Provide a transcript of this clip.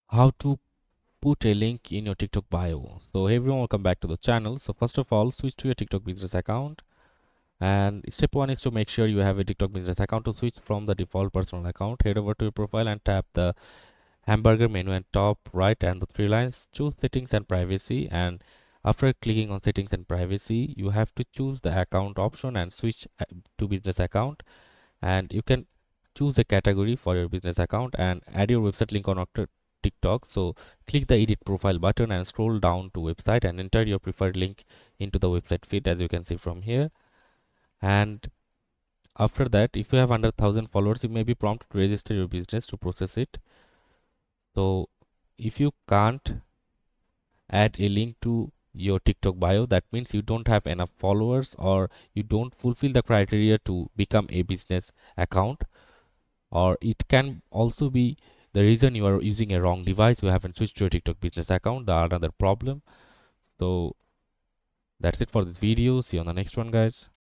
How to put a link in your TikTok bio. So hey everyone, welcome back to the channel. So first of all, switch to your TikTok business account, and step one is to make sure you have a TikTok business account. To switch from the default personal account, head over to your profile and tap the hamburger menu at top right and the three lines. Choose settings and privacy, and after clicking on settings and privacy, you have to choose the account option and switch to business account. And you can choose a category for your business account and add your website link on after TikTok. So click the edit profile button and scroll down to website and enter your preferred link into the website feed, as you can see from here. And after that, if you have under 1,000 followers, you may be prompted to register your business to process it. So if you can't add a link to your TikTok bio, that means you don't have enough followers or you don't fulfill the criteria to become a business account. Or it can also be the reason you are using a wrong device, you haven't switched to your TikTok business account, the another problem. So that's it for this video. See you on the next one, guys.